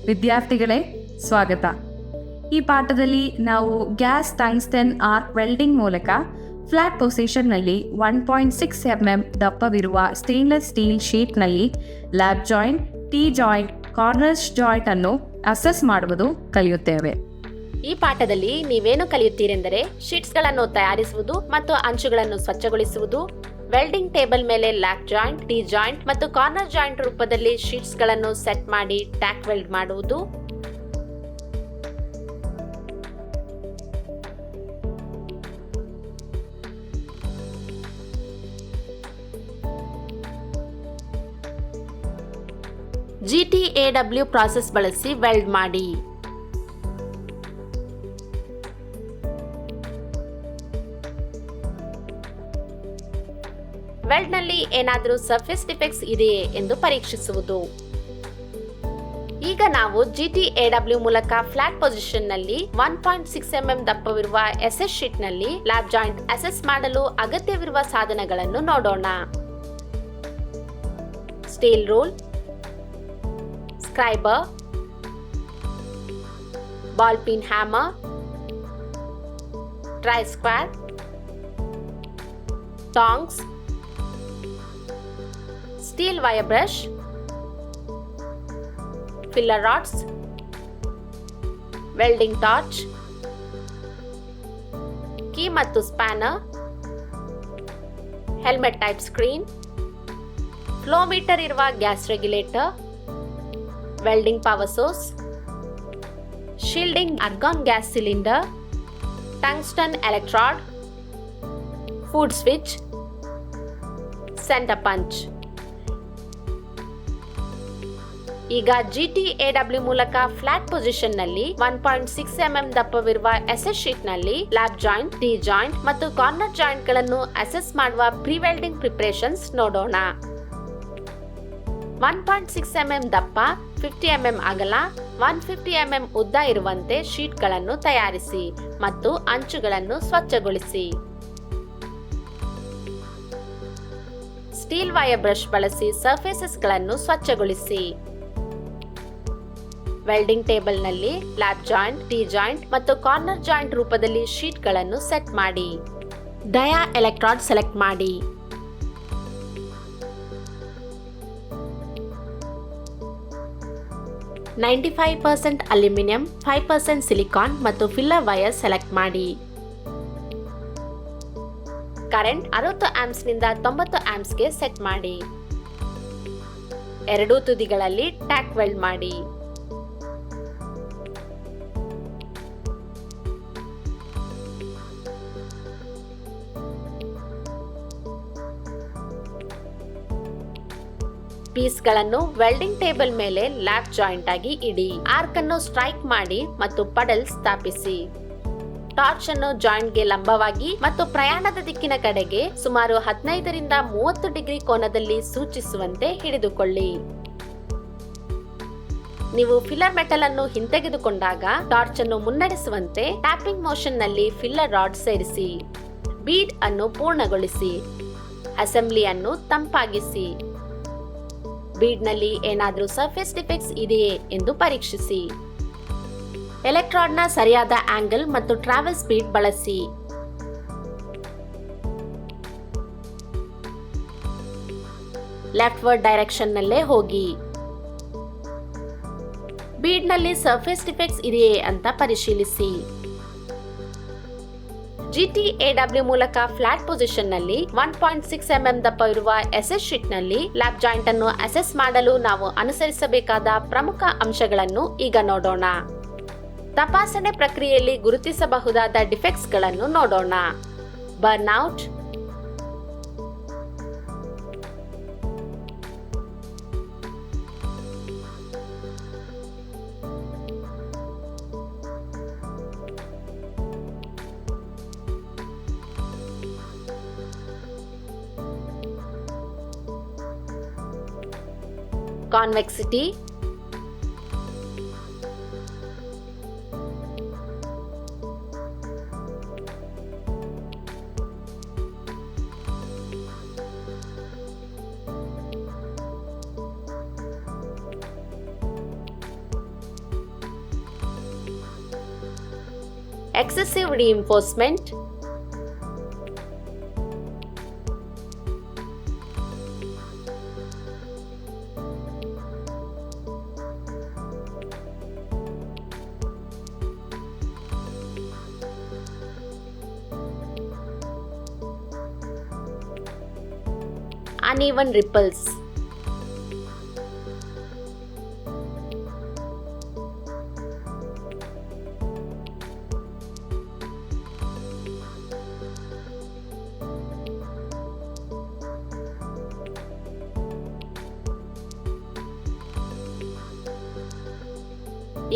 ವಿದ್ಯಾರ್ಥಿಗಳೇ, ಸ್ವಾಗತ. ಈ ಪಾಠದಲ್ಲಿ ನಾವು ಗ್ಯಾಸ್ ಟಂಗ್ಸ್ಟನ್ ಆರ್ಕ್ ವೆಲ್ಡಿಂಗ್ ಮೂಲಕ ಫ್ಲಾಟ್ ಪೊಸಿಷನ್ನಲ್ಲಿ 1.6 mm ದಪ್ಪವಿರುವ ಸ್ಟೇನ್ಲೆಸ್ ಸ್ಟೀಲ್ ಶೀಟ್ನಲ್ಲಿ lap joint, T joint, corners joint ಅನ್ನು ಅಸೆಸ್ ಮಾಡುವುದು ಕಲಿಯುತ್ತೇವೆ. ಈ ಪಾಠದಲ್ಲಿ ನೀವೇನು ಕಲಿಯುತ್ತೀರೆಂದರೆ ಶೀಟ್ಸ್ಗಳನ್ನು ತಯಾರಿಸುವುದು ಮತ್ತು ಅಂಚುಗಳನ್ನು ಸ್ವಚ್ಛಗೊಳಿಸುವುದು, ವೆಲ್ಡಿಂಗ್ ಟೇಬಲ್ ಮೇಲೆ ಲ್ಯಾಪ್ ಜಾಯಿಂಟ್, ಟಿ ಜಾಯಿಂಟ್ ಮತ್ತು ಕಾರ್ನರ್ ಜಾಯಿಂಟ್ ರೂಪದಲ್ಲಿ ಶೀಟ್ಸ್ಗಳನ್ನು ಸೆಟ್ ಮಾಡಿ ಟ್ಯಾಕ್ ವೆಲ್ಡ್ ಮಾಡುವುದು, GTAW ಪ್ರಾಸೆಸ್ ಬಳಸಿ ವೆಲ್ಡ್ ಮಾಡಿ. ವೆಲ್ಡ್ನಲ್ಲಿ ಏನಾದರೂ ಸರ್ಫೇಸ್ ಡಿಫೆಕ್ಟ್ಸ್ ಇದೆಯೇ ಎಂದು ಪರೀಕ್ಷಿಸುವುದು. ಈಗ ನಾವು GTAW ಮೂಲಕ ಫ್ಲಾಟ್ ಪೊಸಿಷನ್ನಲ್ಲಿ 1.6 mm ದಪ್ಪವಿರುವ SS ಶೀಟ್ನಲ್ಲಿ ಲ್ಯಾಪ್ ಜಾಯಿಂಟ್ ಅಸೆಸ್ ಮಾಡಲು ಅಗತ್ಯವಿರುವ ಸಾಧನಗಳನ್ನು ನೋಡೋಣ. Steel rule, scriber, ball pin hammer, try square, tongs, steel wire brush, filler rods, welding torch, key ಮತ್ತು spanner, helmet type screen, flow meter ಇರುವ gas regulator, welding power source, shielding argon gas cylinder, tungsten electrode, foot switch, centre punch. ಈಗ GTAW ಮೂಲಕ flat position ನಲ್ಲಿ 1.6 mm ದಪ್ಪವಿರುವ SS sheet ನಲ್ಲಿ ಲ್ಯಾಪ್ joint, T joint ಮತ್ತು corner joint ಗಳನ್ನು assess ಮಾಡುವ pre welding preparations ನೋಡೋಣ. 1.6 mm ದಪ್ಪ, 50 mm ಅಗಲ, 150 mm ಉದ್ದ ಇರುವಂತೆ ಶೀಟ್ಗಳನ್ನು ತಯಾರಿಸಿ ಮತ್ತು ಅಂಚುಗಳನ್ನು ಸ್ವಚ್ಛಗೊಳಿಸಿ. ಸ್ಟೀಲ್ ವೈರ್ ಬ್ರಷ್ ಬಳಸಿ ಸರ್ಫೇಸಸ್ಗಳನ್ನು ಸ್ವಚ್ಛಗೊಳಿಸಿ. ವೆಲ್ಡಿಂಗ್ ಟೇಬಲ್ನಲ್ಲಿ ಲ್ಯಾಪ್ ಜಾಯಿಂಟ್, ಟಿ ಜಾಯಿಂಟ್ ಮತ್ತು ಕಾರ್ನರ್ ಜಾಯಿಂಟ್ ರೂಪದಲ್ಲಿ ಶೀಟ್ಗಳನ್ನು ಸೆಟ್ ಮಾಡಿ. ಡಯಾ ಎಲೆಕ್ಟ್ರಾಡ್ ಸೆಲೆಕ್ಟ್ ಮಾಡಿ. "95% ಅಲ್ಯೂಮಿನಿಯಂ, 5% ಸಿಲಿಕಾನ್ ಮತ್ತು ಫಿಲ್ಲರ್ ವೈರ್ ಸೆಲೆಕ್ಟ್ ಮಾಡಿ. ಕರೆಂಟ್ 60 ಆಂಪ್ಸ್ ನಿಂದ 90 ಆಂಪ್ಸ್ಗೆ ಸೆಟ್ ಮಾಡಿ. ಎರಡೂ ತುದಿಗಳಲ್ಲಿ ಟ್ಯಾಕ್ ವೆಲ್ಡ್ ಮಾಡಿ. ಪೀಸ್ಗಳನ್ನು ವೆಲ್ಡಿಂಗ್ ಟೇಬಲ್ ಮೇಲೆ ಲ್ಯಾಪ್ ಜಾಯಿಂಟ್ ಆಗಿ ಇಡಿ. ಆರ್ಕ್ ಅನ್ನು ಸ್ಟ್ರೈಕ್ ಮಾಡಿ ಮತ್ತು ಪಡಲ್ ಸ್ಥಾಪಿಸಿ. ಟಾರ್ಚ್ ಅನ್ನು ಜಾಯಿಂಟ್ ಗೆ ಲಂಬವಾಗಿ ಮತ್ತು ಪ್ರಯಾಣದ ದಿಕ್ಕಿನ ಕಡೆಗೆ ಸುಮಾರು 15 ರಿಂದ 30 ಡಿಗ್ರಿ ಕೋನದಲ್ಲಿ ಸೂಚಿಸುವಂತೆ ಹಿಡಿದುಕೊಳ್ಳಿ. ನೀವು ಫಿಲ್ಲರ್ ಮೆಟಲ್ ಅನ್ನು ಹಿಂತೆಗೆದುಕೊಂಡಾಗ ಟಾರ್ಚ್ ಅನ್ನು ಮುನ್ನಡೆಸುವಂತೆ ಟ್ಯಾಪಿಂಗ್ ಮೋಷನ್ ನಲ್ಲಿ ಫಿಲ್ಲರ್ ರಾಡ್ ಸೇರಿಸಿ. ಬೀಡ್ ಅನ್ನು ಪೂರ್ಣಗೊಳಿಸಿ. ಅಸೆಂಬ್ಲಿ ಅನ್ನು ತಂಪಾಗಿಸಿ. ಬೀಡ್ ನಲ್ಲಿ ಏನಾದರೂ ಸರ್ಫೇಸ್ ಡಿಫೆಕ್ಟ್ಸ್ ಇದೆಯೇ ಎಂದು ಪರೀಕ್ಷಿಸಿ. ಎಲೆಕ್ಟ್ರಾಡ್ ನ ಸರಿಯಾದ ಆಂಗಲ್ ಮತ್ತು ಟ್ರಾವೆಲ್ ಸ್ಪೀಡ್ ಬಳಸಿ. ಲೆಫ್ಟ್ ವರ್ಡ್ ಡೈರೆಕ್ಷನ್ ನಲ್ಲೇ ಹೋಗಿ. ಬೀಡ್ ನಲ್ಲಿ ಸರ್ಫೇಸ್ ಡಿಫೆಕ್ಟ್ಸ್ ಇದೆಯೇ ಅಂತ ಪರಿಶೀಲಿಸಿ. GTAW ಮೂಲಕ ಫ್ಲಾಟ್ ಪೊಸಿಷನ್ ನಲ್ಲಿ 1.6 mm ದಪ್ಪ ಇರುವ SS ಶೀಟ್ ನಲ್ಲಿ ಲ್ಯಾಪ್ ಜಾಯಿಂಟ್ ಅನ್ನು ಅಸೆಸ್ ಮಾಡಲು ನಾವು ಅನುಸರಿಸಬೇಕಾದ ಪ್ರಮುಖ ಅಂಶಗಳನ್ನು ಈಗ ನೋಡೋಣ. ತಪಾಸಣೆ ಪ್ರಕ್ರಿಯೆಯಲ್ಲಿ ಗುರುತಿಸಬಹುದಾದ ಡಿಫೆಕ್ಟ್ಸ್ ಗಳನ್ನು ನೋಡೋಣ. Burnout, convexity, excessive reinforcement, uneven ripples.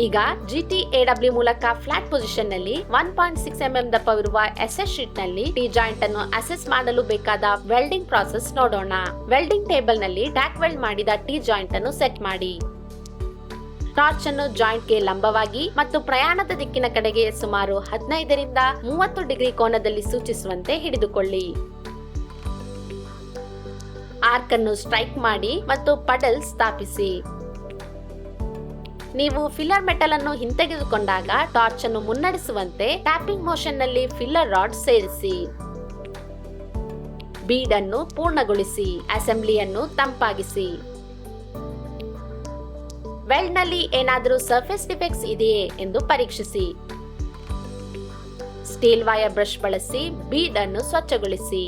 ಈಗ GTAW ಮೂಲಕ ಫ್ಲಾಟ್ ಪೊಸಿಷನ್ ನಲ್ಲಿ 1.6 mm ದಪ್ಪವಿರುವ SS ಶೀಟ್ ನಲ್ಲಿ ಟಿ ಜಾಯಿಂಟ್ ಅನ್ನು ಅಸೆಸ್ ಮಾಡಲು ಬೇಕಾದ ವೆಲ್ಡಿಂಗ್ ಪ್ರಾಸೆಸ್ ನೋಡೋಣ. ವೆಲ್ಡಿಂಗ್ ಟೇಬಲ್ ನಲ್ಲಿ ಟ್ಯಾಕ್ ವೆಲ್ಡ್ ಮಾಡಿದ ಟಿ ಜಾಯಿಂಟ್ ಅನ್ನು ಸೆಟ್ ಮಾಡಿ. ಟಾರ್ಚ್ ಅನ್ನು ಜಾಯಿಂಟ್ ಗೆ ಲಂಬವಾಗಿ ಮತ್ತು ಪ್ರಯಾಣದ ದಿಕ್ಕಿನ ಕಡೆಗೆ ಸುಮಾರು 15 ರಿಂದ 30 ಡಿಗ್ರಿ ಕೋನದಲ್ಲಿ ಸೂಚಿಸುವಂತೆ ಹಿಡಿದುಕೊಳ್ಳಿ. ಆರ್ಕ್ ಅನ್ನು ಸ್ಟ್ರೈಕ್ ಮಾಡಿ ಮತ್ತು ಪಡಲ್ ಸ್ಥಾಪಿಸಿ. ನೀವು ಫಿಲ್ಲರ್ ಮೆಟಲ್ ಅನ್ನು ಹಿಂತೆಗೆದುಕೊಂಡಾಗ ಟಾರ್ಚ್ ಅನ್ನು ಮುನ್ನಡೆಸುವಂತೆ ಟ್ಯಾಪಿಂಗ್ ಮೋಷನ್ ನಲ್ಲಿ ಫಿಲ್ಲರ್ ರಾಡ್ ಸೇರಿಸಿ. ಬೀಡ್ ಅನ್ನು ಪೂರ್ಣಗೊಳಿಸಿ. ಅಸೆಂಬ್ಲಿಯನ್ನು ತಂಪಾಗಿಸಿ. ವೆಲ್ಡ್ ನಲ್ಲಿ ಏನಾದರೂ ಸರ್ಫೇಸ್ ಡಿಫೆಕ್ಟ್ಸ್ ಇದೆಯೇ ಎಂದು ಪರೀಕ್ಷಿಸಿ. ಸ್ಟೀಲ್ ವೈರ್ ಬ್ರಷ್ ಬಳಸಿ ಬೀಡ್ ಅನ್ನು ಸ್ವಚ್ಛಗೊಳಿಸಿ.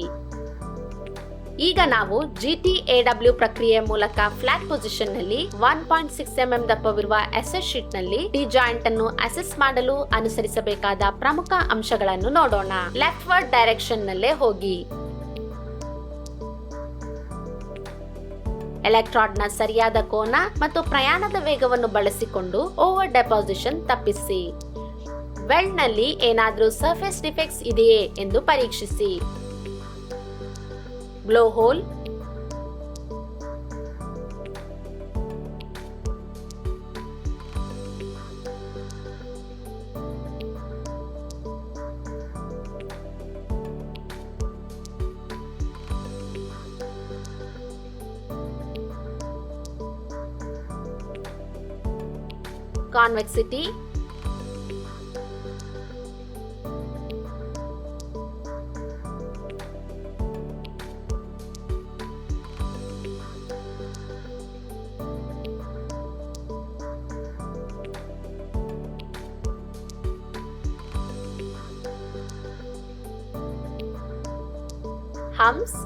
ಈಗ ನಾವು GTAW ಪ್ರಕ್ರಿಯೆ ಮೂಲಕ ಫ್ಲಾಟ್ ಪೊಸಿಷನ್ ನಲ್ಲಿ 1.6 mm ದಪ್ಪವಿರುವ SS ಶೀಟ್ ನಲ್ಲಿ ಟಿ ಜಾಯಿಂಟ್ ಅನ್ನು ಅಸೆಸ್ ಮಾಡಲು ಅನುಸರಿಸಬೇಕಾದ ಪ್ರಮುಖ ಅಂಶಗಳನ್ನು ನೋಡೋಣ. ಲೆಫ್ಟ್ ವರ್ಡ್ ಡೈರೆಕ್ಷನ್ ನಲ್ಲೇ ಹೋಗಿ. ಎಲೆಕ್ಟ್ರಾಡ್ ನ ಸರಿಯಾದ ಕೋನ ಮತ್ತು ಪ್ರಯಾಣದ ವೇಗವನ್ನು ಬಳಸಿಕೊಂಡು ಓವರ್ ಡೆಪಾಸಿಷನ್ ತಪ್ಪಿಸಿ. ವೆಲ್ಡ್ ನಲ್ಲಿ ಏನಾದರೂ ಸರ್ಫೇಸ್ ಡಿಫೆಕ್ಟ್ಸ್ ಇದೆಯೇ ಎಂದು ಪರೀಕ್ಷಿಸಿ. Blow hole, convexity, humps,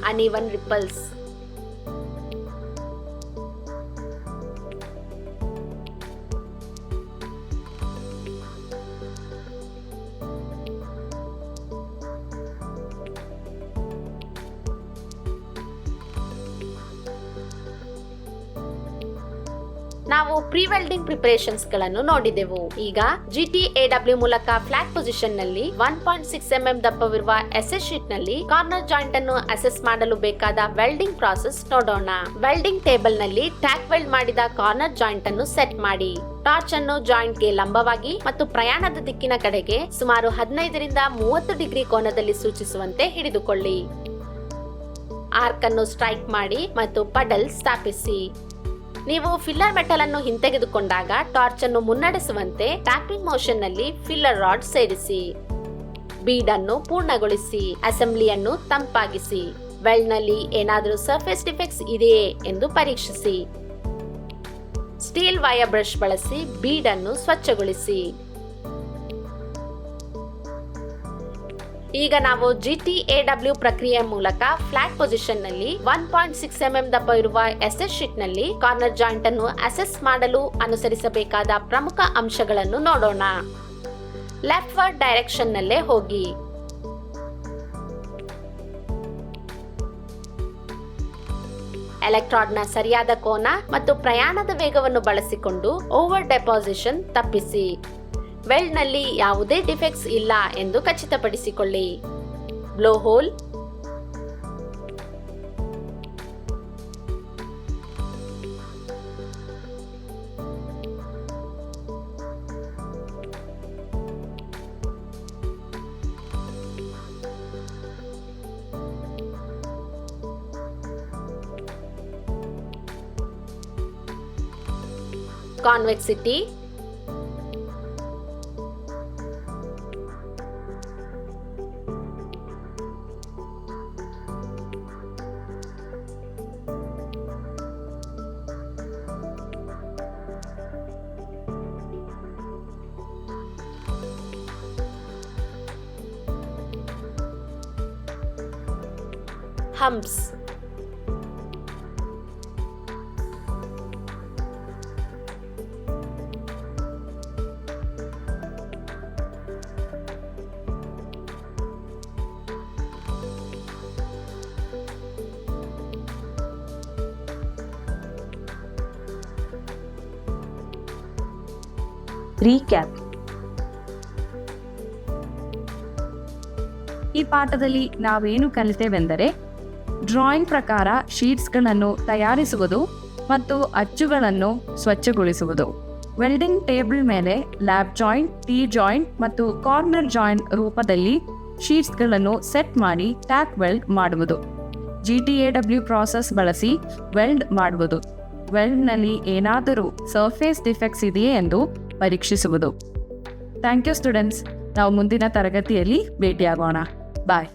uneven ripples. ನಾವು ಪ್ರೀ ವೆಲ್ಡಿಂಗ್ ಪ್ರಿಪರೇಷನ್ಸ್ ಗಳನ್ನು ನೋಡಿದೆವು. ಈಗ GTAW ಮೂಲಕ ಫ್ಲಾಟ್ ಪೊಸಿಷನ್ ನಲ್ಲಿ 1.6 mm ದಪ್ಪವಿರುವ SS ಶೀಟ್ ನಲ್ಲಿ ಕಾರ್ನರ್ ಜಾಯಿಂಟ್ ಅನ್ನು ಅಸೆಸ್ ಮಾಡಲು ಬೇಕಾದ ವೆಲ್ಡಿಂಗ್ ಪ್ರಾಸೆಸ್ ನೋಡೋಣ. ವೆಲ್ಡಿಂಗ್ ಟೇಬಲ್ ನಲ್ಲಿ ಟ್ಯಾಕ್ ವೆಲ್ಡ್ ಮಾಡಿದ ಕಾರ್ನರ್ ಜಾಯಿಂಟ್ ಅನ್ನು ಸೆಟ್ ಮಾಡಿ. ಟಾರ್ಚ್ ಅನ್ನು ಜಾಯಿಂಟ್ ಗೆ ಲಂಬವಾಗಿ ಮತ್ತು ಪ್ರಯಾಣದ ದಿಕ್ಕಿನ ಕಡೆಗೆ ಸುಮಾರು 15 ರಿಂದ 30 ಡಿಗ್ರಿ ಕೋನದಲ್ಲಿ ಸೂಚಿಸುವಂತೆ ಹಿಡಿದುಕೊಳ್ಳಿ. ಆರ್ಕ್ ಅನ್ನು ಸ್ಟ್ರೈಕ್ ಮಾಡಿ ಮತ್ತು ಪಡಲ್ ಸ್ಥಾಪಿಸಿ. ನೀವು ಫಿಲ್ಲರ್ ಮೆಟಲ್ ಅನ್ನು ಹಿಂತೆಗೆದುಕೊಂಡಾಗ ಟಾರ್ಚ್ ಅನ್ನು ಮುನ್ನಡೆಸುವಂತೆ ಟ್ಯಾಪಿಂಗ್ ಮೋಷನ್ ನಲ್ಲಿ ಫಿಲ್ಲರ್ ರಾಡ್ ಸೇರಿಸಿ. ಬೀಡ್ ಅನ್ನು ಪೂರ್ಣಗೊಳಿಸಿ. ಅಸೆಂಬ್ಲಿಯನ್ನು ತಂಪಾಗಿಸಿ. ವೆಲ್ಡ್ ನಲ್ಲಿ ಏನಾದರೂ ಸರ್ಫೇಸ್ ಡಿಫೆಕ್ಟ್ಸ್ ಇದೆಯೇ ಎಂದು ಪರೀಕ್ಷಿಸಿ. ಸ್ಟೀಲ್ ವೈರ್ ಬ್ರಷ್ ಬಳಸಿ ಬೀಡ್ ಅನ್ನು ಸ್ವಚ್ಛಗೊಳಿಸಿ. ಈಗ ನಾವು GTAW ಪ್ರಕ್ರಿಯೆ ಮೂಲಕ ಫ್ಲಾಟ್ ಪೊಸಿಷನ್ ನಲ್ಲಿ 1.6 mm ದಪ್ಪ ಇರುವ SS ಶೀಟ್ ನಲ್ಲಿ ಕಾರ್ನರ್ ಜಾಯಿಂಟ್ ಅನ್ನು ಅಸೆಸ್ ಮಾಡಲು ಅನುಸರಿಸಬೇಕಾದ ಪ್ರಮುಖ ಅಂಶಗಳನ್ನು ನೋಡೋಣ. ಲೆಫ್ಟ್ ವರ್ಡ್ ಡೈರೆಕ್ಷನ್ ನಲ್ಲೇ ಹೋಗಿ. ಎಲೆಕ್ಟ್ರಾಡ್ ನ ಸರಿಯಾದ ಕೋನ ಮತ್ತು ಪ್ರಯಾಣದ ವೇಗವನ್ನು ಬಳಸಿಕೊಂಡು ಓವರ್ ಡೆಪಾಸಿಷನ್ ತಪ್ಪಿಸಿ. ವೆಲ್ಡ್ ನಲ್ಲಿ ಯಾವುದೇ ಡಿಫೆಕ್ಟ್ಸ್ ಇಲ್ಲ ಎಂದು ಖಚಿತಪಡಿಸಿಕೊಳ್ಳಿ. Blow hole, convexity, humps. Recap. ಈ ಪಾಠದಲ್ಲಿ ನಾವೇನು ಕಲಿತೇವೆಂದರೆ, ಡ್ರಾಯಿಂಗ್ ಪ್ರಕಾರ ಶೀಟ್ಸ್ಗಳನ್ನು ತಯಾರಿಸುವುದು ಮತ್ತು ಅಚ್ಚುಗಳನ್ನು ಸ್ವಚ್ಛಗೊಳಿಸುವುದು, ವೆಲ್ಡಿಂಗ್ ಟೇಬಲ್ ಮೇಲೆ ಲ್ಯಾಬ್ ಜಾಯಿಂಟ್, ಟಿ ಜಾಯಿಂಟ್ ಮತ್ತು ಕಾರ್ನರ್ ಜಾಯಿಂಟ್ ರೂಪದಲ್ಲಿ ಶೀಟ್ಸ್ಗಳನ್ನು ಸೆಟ್ ಮಾಡಿ ಟ್ಯಾಕ್ ವೆಲ್ಡ್ ಮಾಡುವುದು, GTAW ಪ್ರಾಸೆಸ್ ಬಳಸಿ ವೆಲ್ಡ್ ಮಾಡುವುದು, ವೆಲ್ಡ್ನಲ್ಲಿ ಏನಾದರೂ ಸರ್ಫೇಸ್ ಡಿಫೆಕ್ಟ್ಸ್ ಇದೆಯೇ ಎಂದು ಪರೀಕ್ಷಿಸುವುದು. Thank you students. ನಾವು ಮುಂದಿನ ತರಗತಿಯಲ್ಲಿ ಭೇಟಿಯಾಗೋಣ. ಬಾಯ್.